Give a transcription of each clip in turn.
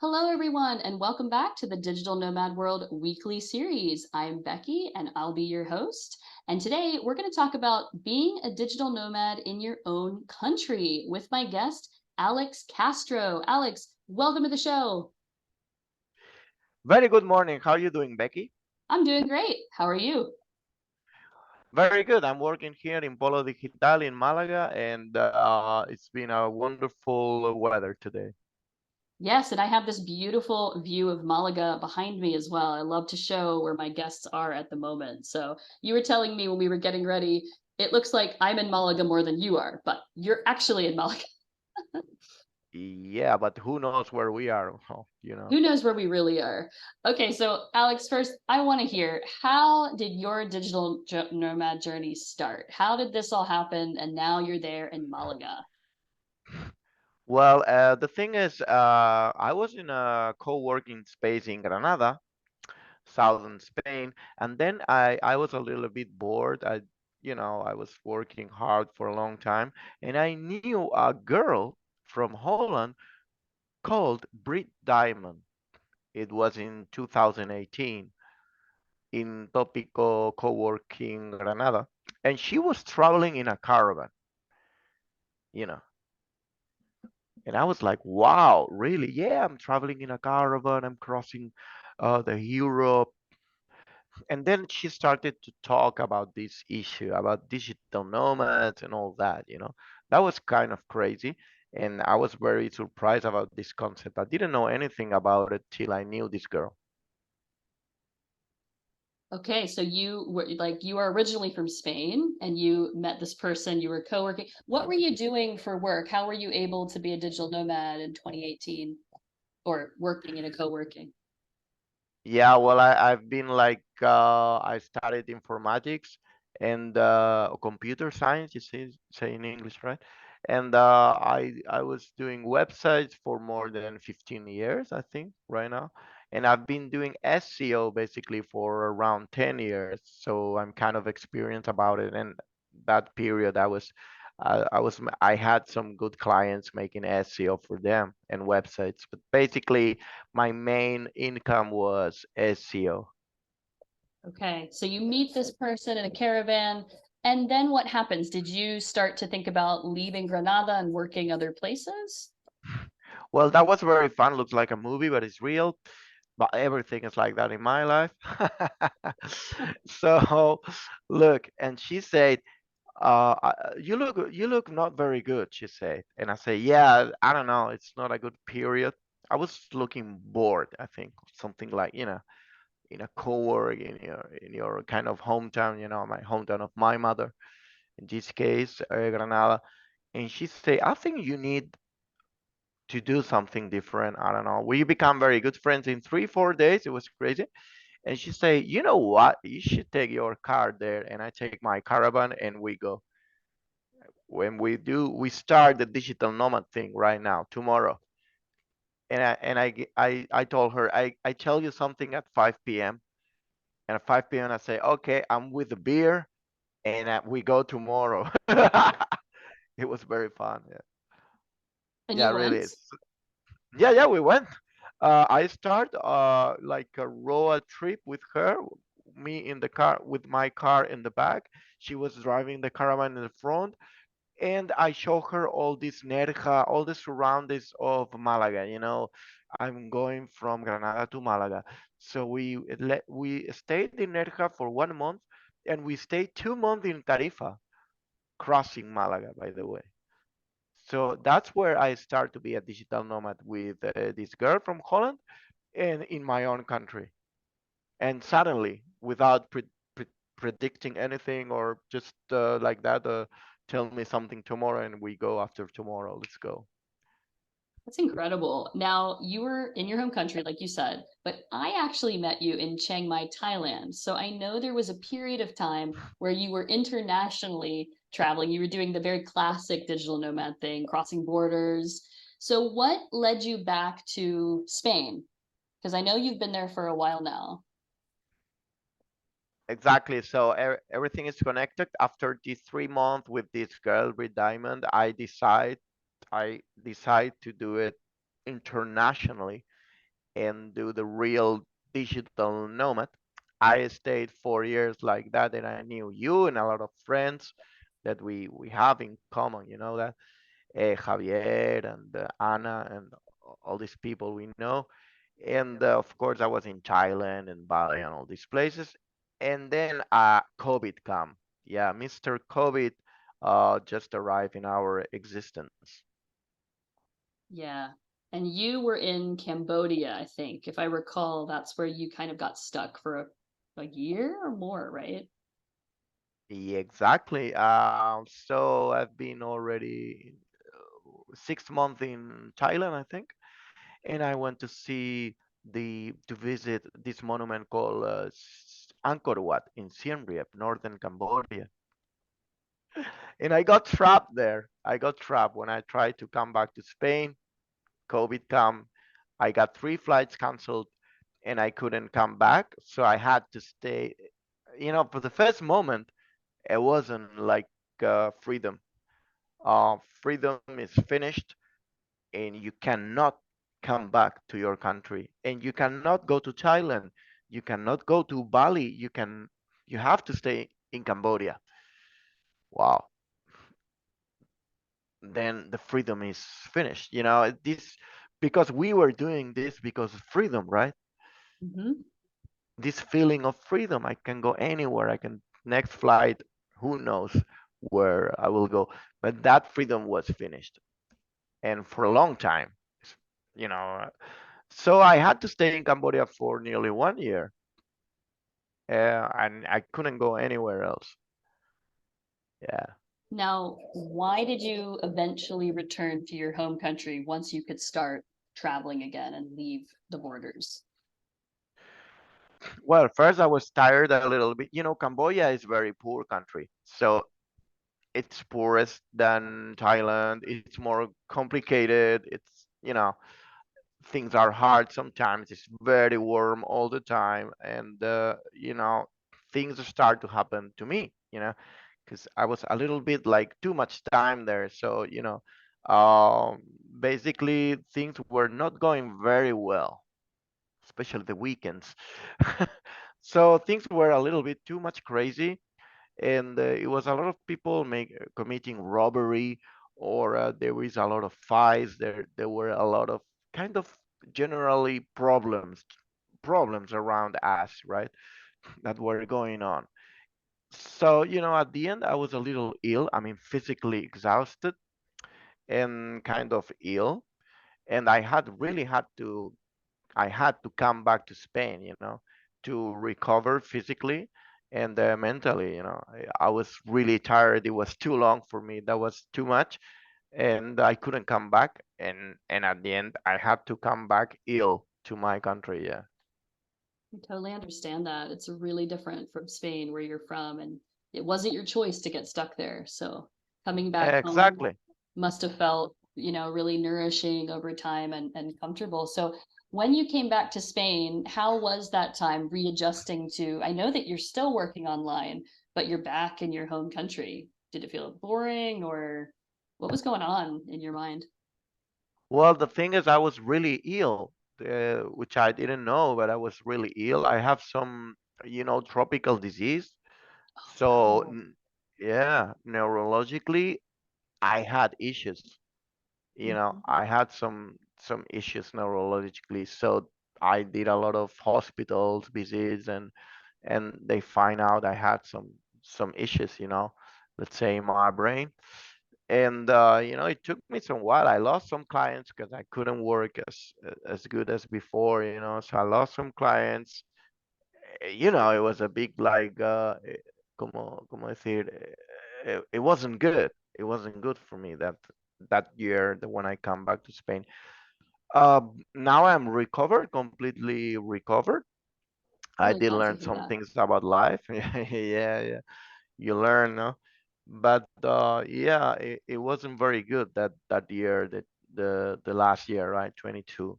Hello, everyone, and welcome back to the Digital Nomad World weekly series. I'm Becky, and I'll be your host. And today we're going to talk about being a digital nomad in your own country with my guest, Alex Castro. Alex, welcome to the show. Very good morning. How are you doing, Becky? I'm doing great. How are you? Very good. I'm working here in Polo Digital in Malaga, and it's been a wonderful weather today. Yes, and I have this beautiful view of Malaga behind me as well. I love to show where my guests are at the moment. So you were telling me when we were getting ready, it looks like I'm in Malaga more than you are, but you're actually in Malaga. Yeah, but who knows where we are, you know. Who knows where we really are? Okay, so Alex, first, I want to hear, how did your digital nomad journey start? How did this all happen? And now you're there in Malaga. Well, the thing is, I was in a co-working space in Granada, southern Spain, and then I was a little bit bored. I was working hard for a long time, and I knew a girl from Holland called Brit Diamond. It was in 2018 in Topico Co-working Granada, and she was traveling in a caravan, you know. And I was like, wow, really? Yeah, I'm traveling in a caravan. I'm crossing the Europe. And then she started to talk about this issue, about digital nomads and all that. That was kind of crazy. And I was very surprised about this concept. I didn't know anything about it till I knew this girl. Okay, so you are originally from Spain and you met this person, you were co-working. What were you doing for work? How were you able to be a digital nomad in 2018 or working in a co-working? Yeah, well, I've been like I studied informatics and computer science, you say in English, right? And I was doing websites for more than 15 years, I think, right now. And I've been doing SEO basically for around 10 years, so I'm kind of experienced about it. And that period, I had some good clients making SEO for them and websites, but basically my main income was SEO. Okay, so you meet this person in a caravan, and then what happens? Did you start to think about leaving Granada and working other places? Well, that was very fun. Looks like a movie, but it's real. But everything is like that in my life. So, look, and she said, "You look not very good," she said. And I say, "Yeah, I don't know. It's not a good period. I was looking bored. I think something like in a co-work in your kind of hometown. My hometown of my mother. In this case, Granada." And she say, "I think you need to do something different. I don't know." We become very good friends in 3 4 days. It was crazy. And she say, "You know what? You should take your car there." And I take my caravan and we go. When we start the digital nomad thing right now, tomorrow. And I told her, I tell you something at 5 p.m. And at 5 p.m. I say, okay, I'm with the beer and we go tomorrow. It was very fun. Yeah, And yeah, you really. went? Yeah, yeah, we went. I start like a road trip with her, me in the car with my car in the back. She was driving the caravan in the front, and I show her all this Nerja, all the surroundings of Malaga. I'm going from Granada to Malaga, so we stayed in Nerja for 1 month, and we stayed 2 months in Tarifa, crossing Malaga, by the way. So that's where I start to be a digital nomad with this girl from Holland and in my own country. And suddenly, without predicting anything or just like that, tell me something tomorrow and we go after tomorrow. Let's go. That's incredible. Now, you were in your home country, like you said, but I actually met you in Chiang Mai, Thailand. So I know there was a period of time where you were internationally traveling. You were doing the very classic digital nomad thing, crossing borders. So, what led you back to Spain? Because I know you've been there for a while now. Exactly. So everything is connected. After these 3 months with this girl with Diamond, I decide to do it internationally. and do the real digital nomad. I stayed 4 years like that, and I knew you and a lot of friends that we have in common. You know that Javier and Anna and all these people we know. And of course, I was in Thailand and Bali and all these places. And then COVID come. Yeah, Mr. COVID just arrived in our existence. Yeah. And you were in Cambodia, I think. If I recall, that's where you kind of got stuck for a year or more, right? Yeah, exactly. So I've been already 6 months in Thailand, I think, and I went to see to visit this monument called Angkor Wat in Siem Reap, northern Cambodia. And I got trapped there. I got trapped when I tried to come back to Spain. COVID come. I got 3 flights canceled, and I couldn't come back. So I had to stay. For the first moment, it wasn't like freedom. Freedom is finished, and you cannot come back to your country, and you cannot go to Thailand. You cannot go to Bali. You have to stay in Cambodia. Wow. Then the freedom is finished. This because we were doing this because of freedom, right? Hmm. This feeling of freedom. I can go anywhere. I can next flight. Who knows where I will go? But that freedom was finished, and for a long time. You know, so I had to stay in Cambodia for nearly 1 year, and I couldn't go anywhere else. Yeah. Now, why did you eventually return to your home country once you could start traveling again and leave the borders? Well, first I was tired a little bit. Cambodia is very poor country, so it's poorest than Thailand. It's more complicated. Things are hard sometimes. It's very warm all the time, and things start to happen to me. Because I was a little bit like too much time there. So um, basically things were not going very well, especially the weekends. So things were a little bit too much crazy, and it was a lot of people committing robbery, or there was a lot of fights. There were a lot of kind of generally problems around us, right? That were going on. So at the end, I was a little ill. I mean, physically exhausted and kind of ill, and I had to come back to Spain, to recover physically and mentally. I was really tired. It was too long for me. That was too much, and I couldn't come back. And at the end, I had to come back ill to my country. Yeah, I totally understand that. It's really different from Spain, where you're from, and it wasn't your choice to get stuck there. So coming back home exactly. must have felt, really nourishing over time and comfortable. So when you came back to Spain, how was that time readjusting to, I know that you're still working online, but you're back in your home country. Did it feel boring or what was going on in your mind? Well, the thing is, I was really ill, which I didn't know, but I was really ill. I have some, tropical disease. So, No. yeah, neurologically, I had issues. Mhm. I had some issues neurologically. So I did a lot of hospitals visits, and they find out I had some issues, let's say in my brain. And it took me some while. I lost some clients because I couldn't work as good as before, so I lost some clients. It was a big like como decir, it wasn't good. It wasn't good for me that year when I come back to Spain. Now I'm recovered, completely recovered. I Really did glad to learn hear some that. things about life. Yeah, yeah. You learn, no? But yeah, it wasn't very good that year, the last year, right? 22.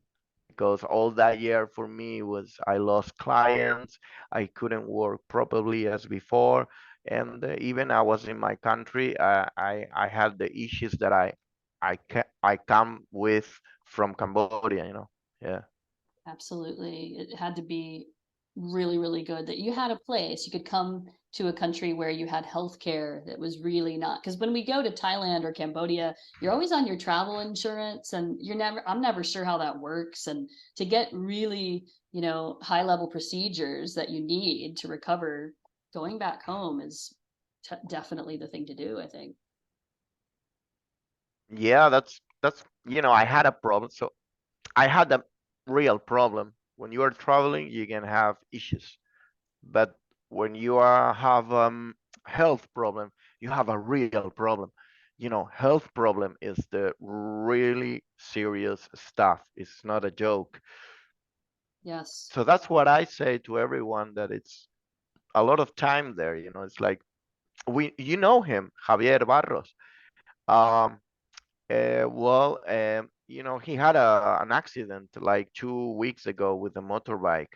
Because all that year for me was I lost clients, I couldn't work properly as before, and even I was in my country, I had the issues that I come with from Cambodia. Yeah. Absolutely. It had to be really, really good that you had a place. You could come to a country where you had healthcare that was really not, because when we go to Thailand or Cambodia, you're always on your travel insurance and I'm never sure how that works. And to get really, high level procedures that you need to recover, going back home is definitely the thing to do, I think. Yeah, that's I had a problem. So I had a real problem. When you are traveling, you can have issues. But when you have health problem, you have a real problem. Health problem is the really serious stuff. It's not a joke. Yes. So that's what I say to everyone, that it's a lot of time there. It's like you know him, Javier Barros. Um, he had an accident like 2 weeks ago with a motorbike,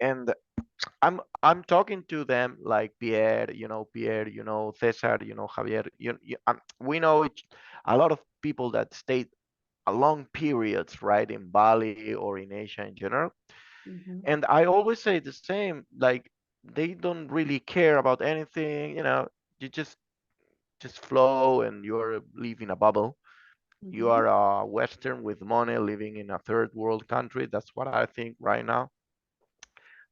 and I'm talking to them like Pierre, Cesar, Javier. We know a lot of people that stayed a long periods, right, in Bali or in Asia in general. Hmm. And I always say the same, like they don't really care about anything. You just flow, and you're living a bubble. You Hmm. are a Western with money living in a third world country. That's what I think right now.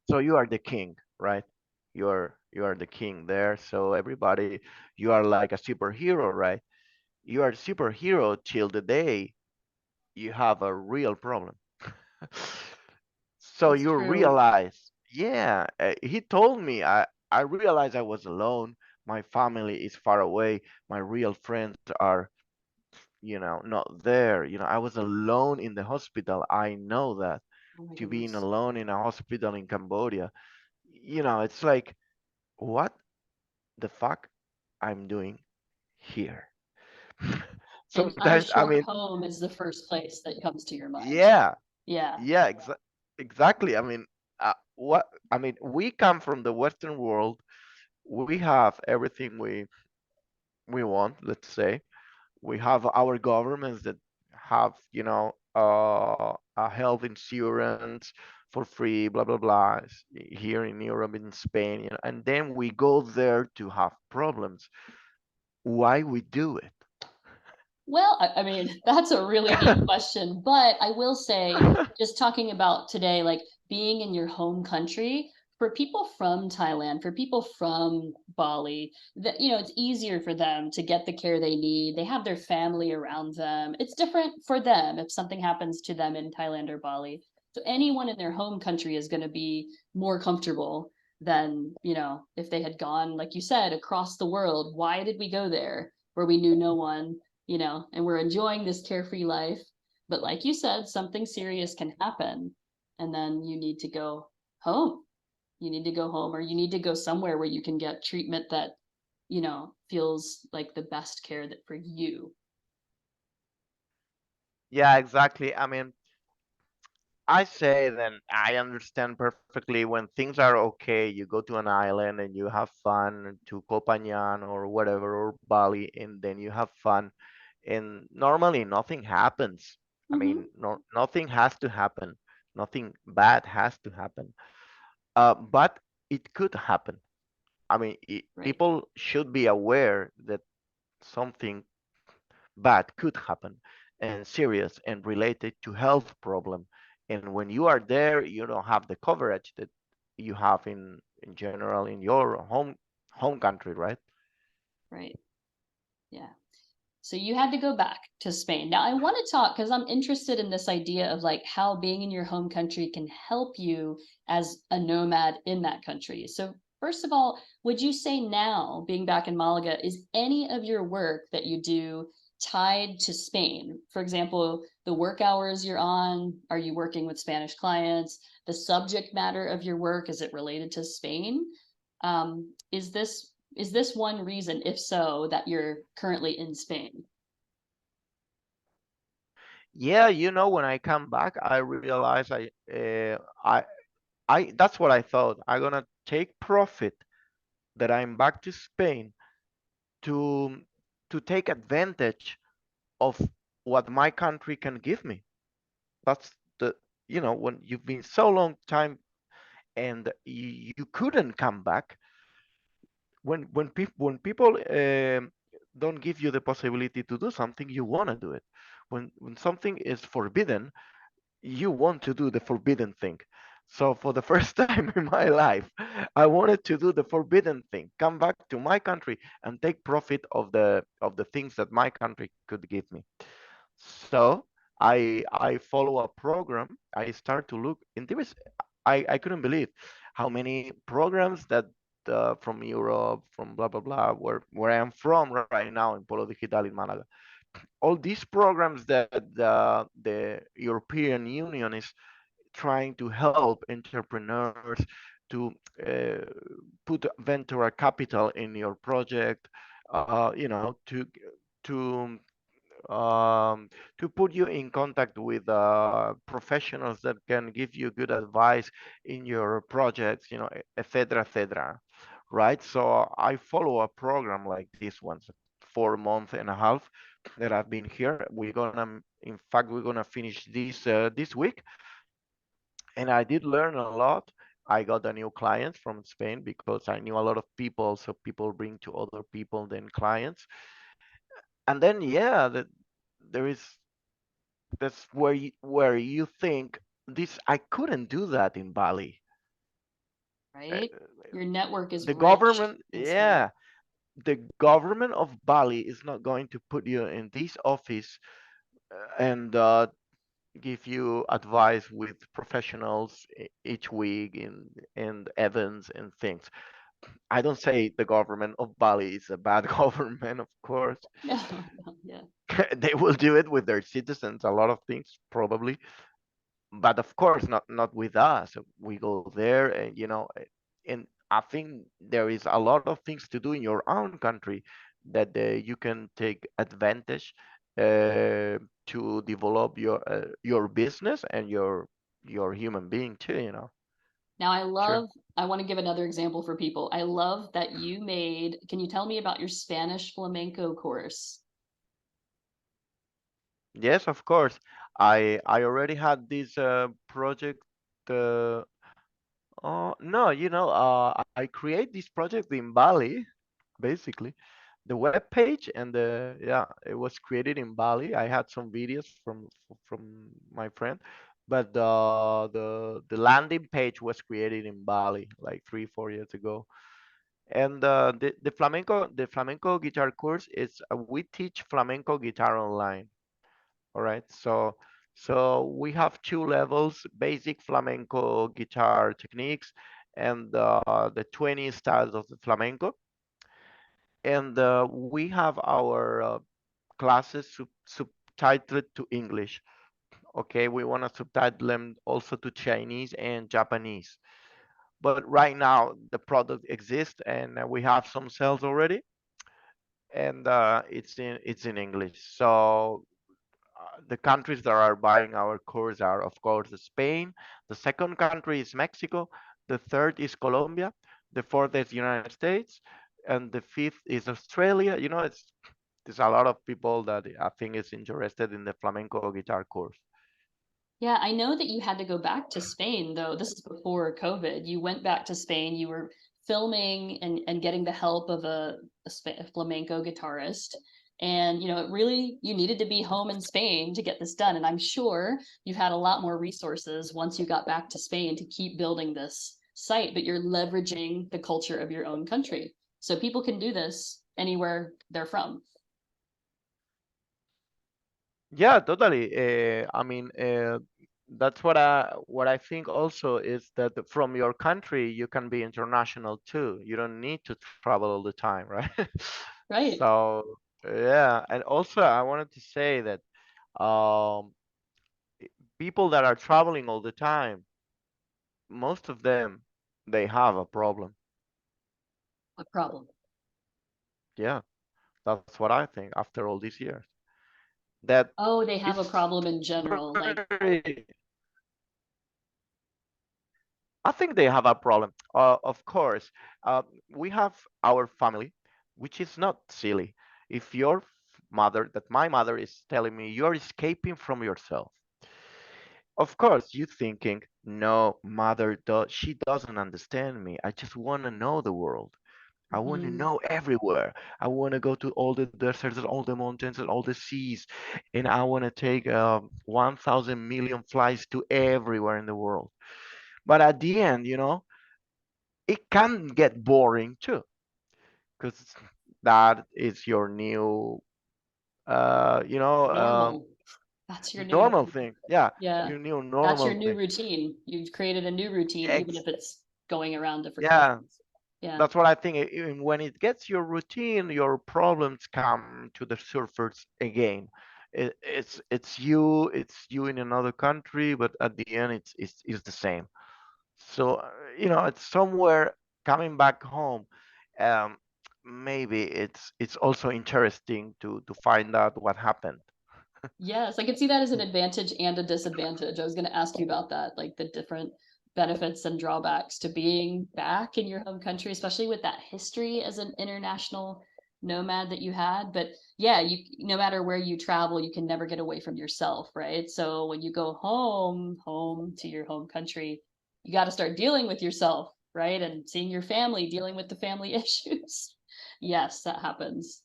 So you are the king, right? You are the king there. So everybody, you are like a superhero, right? You are a superhero till the day you have a real problem. So That's you true. realize, yeah, he told me, I realized I was alone. My family is far away. My real friends are, not there. I was alone in the hospital. I know that, Oh my to being goodness. alone in a hospital in Cambodia. It's like, what the fuck I'm doing here? And I'm Sometimes, I sure mean, home is the first place that comes to your mind. yeah, Yeah. yeah, exactly. I mean, we come from the Western world. We have everything we want, let's say. We have our governments that have, a health insurance for free, blah blah blah, here in Europe, in Spain, and then we go there to have problems. Why we do it? Well, I mean, that's a really deep question, but I will say, just talking about today, like being in your home country, for people from Thailand, for people from Bali, that it's easier for them to get the care they need. They have their family around them. It's different for them if something happens to them in Thailand or Bali. So anyone in their home country is going to be more comfortable than, if they had gone, like you said, across the world. Why did we go there where we knew no one? And we're enjoying this carefree life. But like you said, something serious can happen. And then you need to go home. You need to go home, or you need to go somewhere where you can get treatment that, feels like the best care that for you. Yeah, exactly. I mean, I say then I understand perfectly when things are okay, you go to an island and you have fun, to Copanyan or whatever, or Bali, and then you have fun. And normally nothing happens. I Mm-hmm. mean, nothing has to happen. Nothing bad has to happen. But it could happen. I mean, Right. people should be aware that something bad could happen, and serious and related to health problem. And when you are there, you don't have the coverage that you have in general in your home country, right? Right. Yeah. So you had to go back to Spain. Now I want to talk because I'm interested in this idea of like how being in your home country can help you as a nomad in that country. So first of all, would you say now, being back in Malaga, is any of your work that you do tied to Spain? For example, the work hours you're on, are you working with Spanish clients? The subject matter of your work, is it related to Spain? Is this one reason, if so, that you're currently in Spain? Yeah, when I come back, I realize I that's what I thought. I'm gonna take profit that I'm back to Spain to take advantage of what my country can give me. That's the when you've been so long time and you couldn't come back, when people don't give you the possibility to do something, you want to do it. When something is forbidden, you want to do the forbidden thing. So for the first time in my life, I wanted to do the forbidden thing, come back to my country and take profit of the things that my country could give me. So I follow a program. I start to look, and I couldn't believe how many programs that from Europe, from blah blah blah, where I'm from right now in Polo Digital in Malaga. All these programs that the European Union is trying to help entrepreneurs to uh, put venture capital in your project, to um, to put you in contact with professionals that can give you good advice in your projects, etc., etc. Right? So I follow a program like this one, 4 month and a half that I've been here. In fact, we're gonna finish this week, and I did learn a lot. I got a new clients from Spain because I knew a lot of people, so people bring to other people then clients. And then yeah, there is that's where you think this I couldn't do that in Bali. Uh, right? Your network is The rich government, in Spain. yeah, the government of Bali is not going to put you in this office and give you advice with professionals each week in events and things. I don't say the government of Bali is a bad government, of course. No, no, yeah. They will do it with their citizens, a lot of things probably, but of course not with us. We go there, and I think there is a lot of things to do in your own country that you can take advantage uh, to develop your business and your human being too. Now Sure. I want to give another example for people. I love that you made, can you tell me about your Spanish flamenco course? Yes, of course. I already had this project. uh, no, I create this project in Bali, basically. The web page and yeah, it was created in Bali. I had some videos from my friend, but the landing page was created in Bali like 3 4 years ago. And the flamenco guitar course is we teach flamenco guitar online. All right, so we have two levels: basic flamenco guitar techniques and the 20 styles of the flamenco. And we have our classes subtitled to English. Okay, we want to subtitle them also to Chinese and Japanese. But right now the product exists and we have some sales already, and it's in English. So the countries that are buying our course are, of course, Spain. The second country is Mexico. The third is Colombia. The fourth is United States, and the fifth is Australia. There's a lot of people that I think is interested in the flamenco guitar course. Yeah, I know that you had to go back to Spain, though. This is before COVID. You went back to Spain. You were filming and getting the help of a flamenco guitarist. And, it really, you needed to be home in Spain to get this done. And I'm sure you've had a lot more resources once you got back to Spain to keep building this site, but you're leveraging the culture of your own country. So people can do this anywhere they're from. Yeah, totally. I mean, that's what I think also is that from your country you can be international too. You don't need to travel all the time, right? Right. So yeah, and also I wanted to say that um, people that are traveling all the time, most of them, they have a problem. A problem. Yeah, that's what I think after all these years. That Oh, they have a it's problem in general. Like, very I think they have a problem. Of course, we have our family, which is not silly. If your mother, that my mother is telling me, you're escaping from yourself, Of course, you thinking, no, mother, she doesn't understand me. I just want to know the world. I want to Mhm. know everywhere. I want to go to all the deserts and all the mountains and all the seas, and I want to take 1,000 million flights to everywhere in the world. But at the end, it can get boring too, because that is your new, uh, you know, uh, Normal. That's your new normal thing. Yeah, yeah. your new That's your normal new thing. routine. You've created a new routine, even if Ex it's going around different yeah, countries. Yeah. that's what I think. Even when it gets your routine, your problems come to the surface again. It's you in another country, but at the end, it's the same. So it's somewhere coming back home. Um, maybe it's also interesting to find out what happened. Yes, I could see that as an advantage and a disadvantage. I was going to ask you about that, like the different benefits and drawbacks to being back in your home country, especially with that history as an international nomad that you had. But yeah, you no matter where you travel, you can never get away from yourself, right? So when you go home to your home country, you got to start dealing with yourself, right? And seeing your family, dealing with the family issues. Yes, that happens.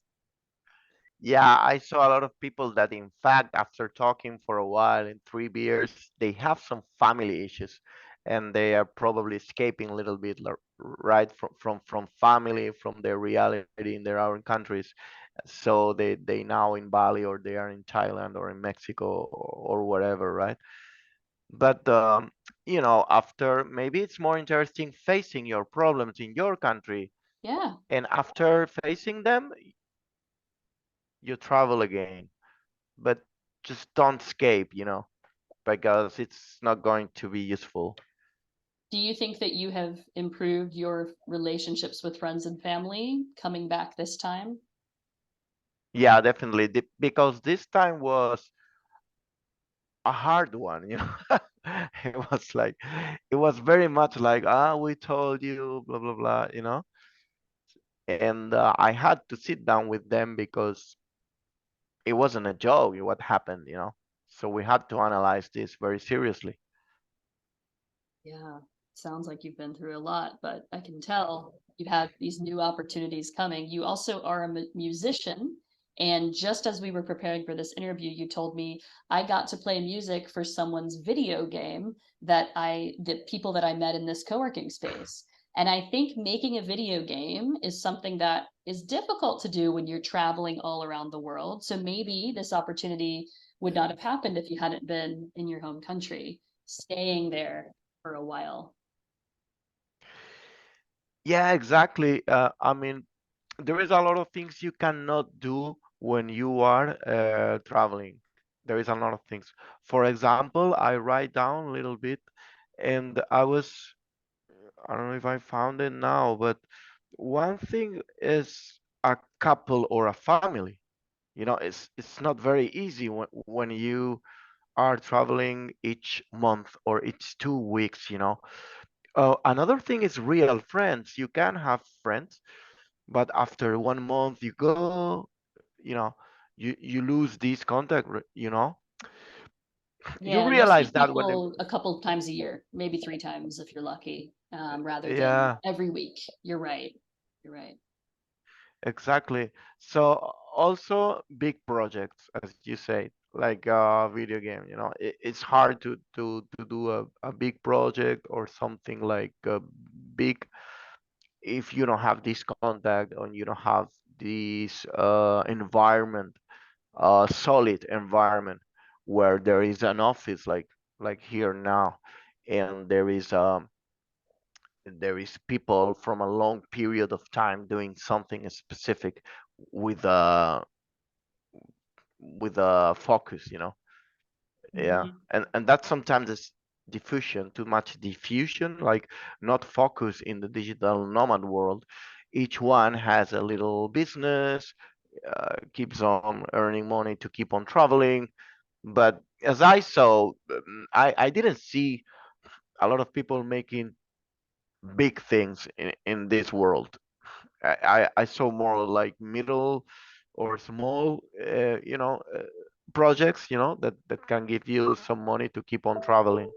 Yeah, I saw a lot of people that, in fact, after talking for a while in 3 beers, they have some family issues, and they are probably escaping a little bit, right, from family, from their reality in their own countries. So they now in Bali, or they are in Thailand or in Mexico, or whatever, right? But after, maybe it's more interesting facing your problems in your country, Yeah. and after facing them, you travel again. But just don't escape, because it's not going to be useful. Do you think that you have improved your relationships with friends and family coming back this time? Yeah, definitely. Because this time was a hard one. It was like, it was very much like, we told you, blah, blah, blah. And I had to sit down with them because it wasn't a joke what happened. So we had to analyze this very seriously. Yeah, sounds like you've been through a lot, but I can tell you've had these new opportunities coming. You also are a musician. And just as we were preparing for this interview, you told me I got to play music for someone's video game the people that I met in this co-working space. And I think making a video game is something that is difficult to do when you're traveling all around the world. So maybe this opportunity would not have happened if you hadn't been in your home country, staying there for a while. Yeah, exactly. I mean, there is a lot of things you cannot do when you are traveling. There is a lot of things. For example, I write down a little bit, and I don't know if I found it now, but one thing is a couple or a family. It's not very easy when you are traveling each month or each 2 weeks. Another thing is real friends. You can have friends, but after 1 month you go, you know you lose this contact. You Yeah, and you'll see realize that when people a couple times a year, maybe three times if you're lucky, rather than yeah, every week. You're right. You're right. exactly. So also big projects, as you say, like a video game. It's hard to do a big project or something like big, if you don't have this contact, and you don't have this environment, solid environment, where there is an office, like here now, and there is people from a long period of time doing something specific with a with a focus. Yeah, Mhm. and that sometimes is diffusion, too much diffusion, like not focus in the digital nomad world. Each one has a little business, keeps on earning money to keep on traveling. But as I saw, I didn't see a lot of people making big things in this world. I saw more like middle or small, projects, that can give you some money to keep on traveling.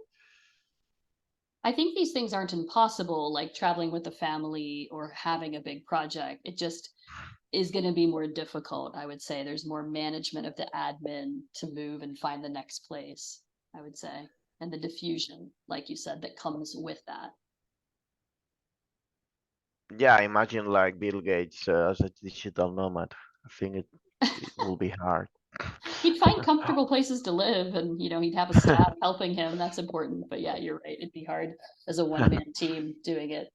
I think these things aren't impossible, like traveling with a family or having a big project. It just is going to be more difficult, I would say. There's more management of the admin to move and find the next place, I would say, and the diffusion, like you said, that comes with that. Yeah, I imagine like Bill Gates as a digital nomad. I think it will be hard. He'd find comfortable places to live and, he'd have a staff helping him. That's important. But yeah, you're right. It'd be hard as a one-man team doing it.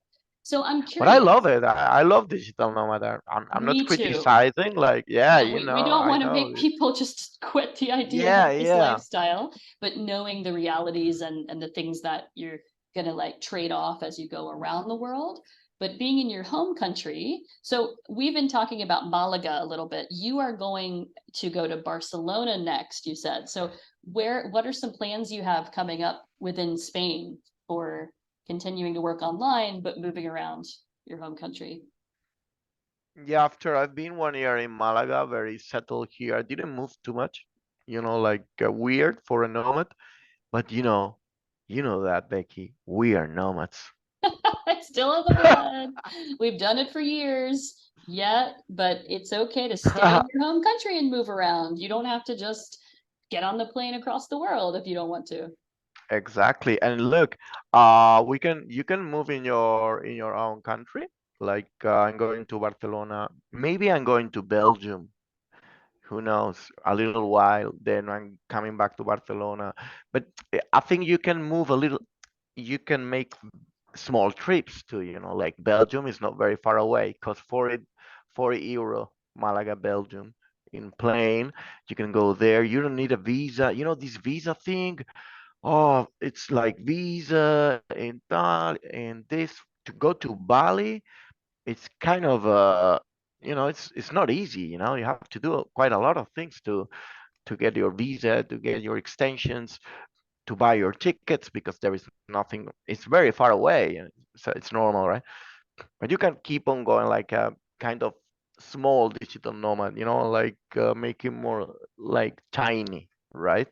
So I'm But I curious. love it. I love digital nomad. I'm not Me too. criticizing. Like, yeah, No, we don't I want to know. make people just quit the idea of Yeah, this yeah. lifestyle, but knowing the realities and the things that you're gonna like trade off as you go around the world. But being in your home country, so we've been talking about Malaga a little bit. You are going to go to Barcelona next, you said. So what are some plans you have coming up within Spain for continuing to work online, but moving around your home country? Yeah, after I've been 1 year in Malaga, very settled here. I didn't move too much, like weird for a nomad. But you know that, Becky, we are nomads. It's still on the blood. We've done it for years yet, but it's okay to stay in your home country and move around. You don't have to just get on the plane across the world if you don't want to. Exactly. And look, you can move in your own country. Like I'm going to Barcelona. Maybe I'm going to Belgium. Who knows? A little while, then I'm coming back to Barcelona. But I think you can move a little. You can make small trips to, like Belgium is not very far away. Cost 40 euro, Malaga, Belgium, in plane. You can go there. You don't need a visa. This visa thing. Oh, it's like visa and tal and this to go to Bali. It's kind of it's not easy. You have to do quite a lot of things to get your visa, to get your extensions, to buy your tickets because there is nothing. It's very far away, and so it's normal, right? But you can keep on going like a kind of small digital nomad, like making more like tiny, right?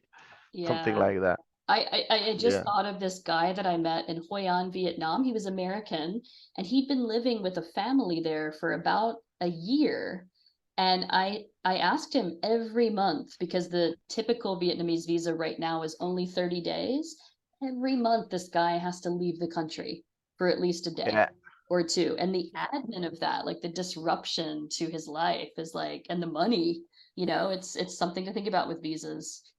Something Yeah. like that. I just Yeah. thought of this guy that I met in Hoi An, Vietnam. He was American and he'd been living with a family there for about a year. And I asked him every month because the typical Vietnamese visa right now is only 30 days. Every month this guy has to leave the country for at least a day Yeah. or two. And the admin of that, like the disruption to his life is like, and the money, it's something to think about with visas.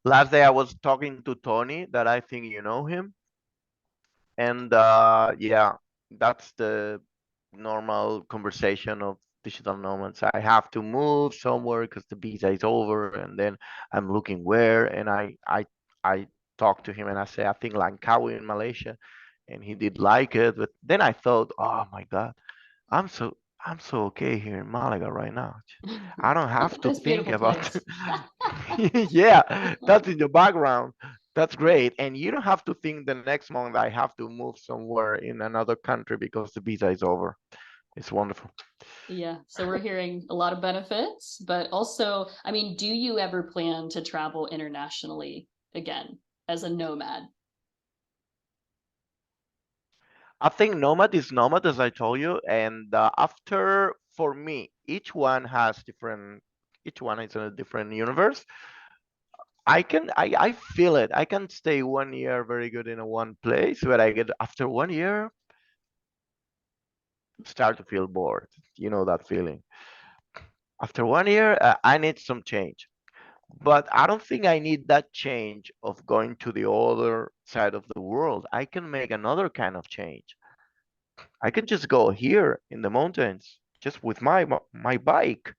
Last day I was talking to Tony, that I think you know him. And yeah, that's the normal conversation of digital nomads. I have to move somewhere because the visa is over, and then I'm looking where. And I talked to him, and I say I think Langkawi in Malaysia, and he did like it. But then I thought, oh my God, I'm so I'm so okay here in Malaga right now. I don't have to It's a think beautiful about. place. Yeah, that's in the background. That's great. And you don't have to think the next month I have to move somewhere in another country because the visa is over. It's wonderful. Yeah, so we're hearing a lot of benefits, but also, I mean, do you ever plan to travel internationally again as a nomad? I think Nomad is Nomad, as I told you. And after, for me, each one is in a different universe. I feel it. I can stay 1 year very good in a one place, but I get after 1 year, start to feel bored. You know that feeling. After 1 year, I need some change. But I don't think I need that change of going to the other side of the world. I can make another kind of change. I can just go here in the mountains, just with my bike.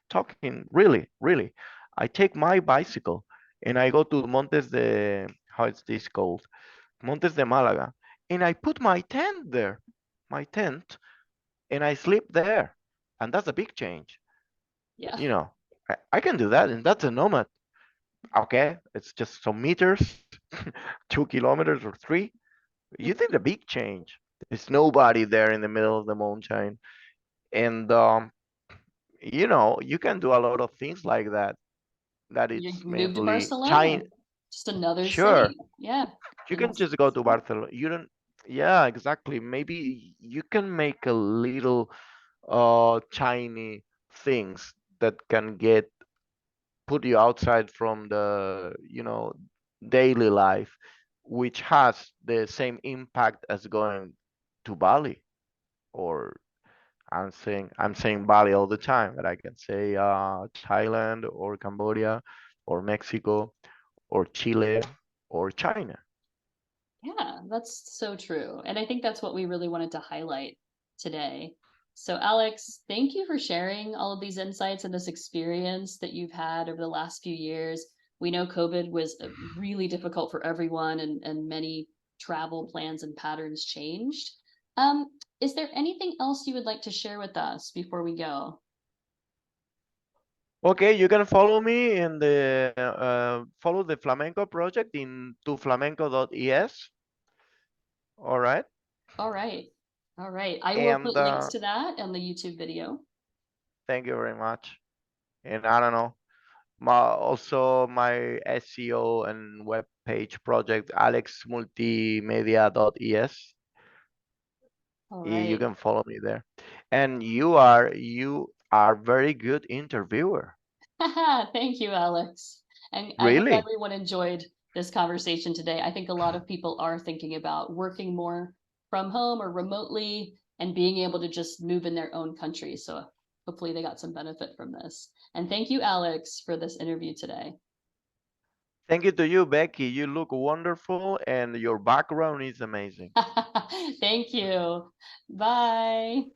Talking really, really. I take my bicycle and I go to Montes de, how is this called? Montes de Malaga, and I put my tent there, my tent, and I sleep there. And that's a big change. Yeah. You know, I can do that, and that's a nomad. Okay, it's just some meters, 2 kilometers or three. You did a big change. There's nobody there in the middle of the mountain, and you can do a lot of things like that. That You it's move to mainly Barcelona, China. just another Sure, city. Yeah. you And can just go to Barcelona. You don't. Yeah, exactly. Maybe you can make a little tiny things that can get put you outside from the daily life, which has the same impact as going to Bali. Or I'm saying Bali all the time, but I can say Thailand or Cambodia or Mexico or Chile or China. yeah, that's so true. And I think that's what we really wanted to highlight today. So, Alex, thank you for sharing all of these insights and this experience that you've had over the last few years. We know COVID was really difficult for everyone, and many travel plans and patterns changed. Um, is there anything else you would like to share with us before we go? Okay, you can follow me in the follow the Flamenco project in toflamenco.es. All right, All right. All right. I will and put links to that on the YouTube video. thank you very much. And I don't know, also my SEO and web page project, alexmultimedia.es. All You right. can follow me there. And you are very good interviewer. Thank you, Alex. And I hope Really? everyone enjoyed this conversation today. I think a lot of people are thinking about working more from home or remotely and being able to just move in their own country. So hopefully they got some benefit from this. And thank you, Alex, for this interview today. Thank you to you, Becky. You look wonderful and your background is amazing. Thank you. Bye.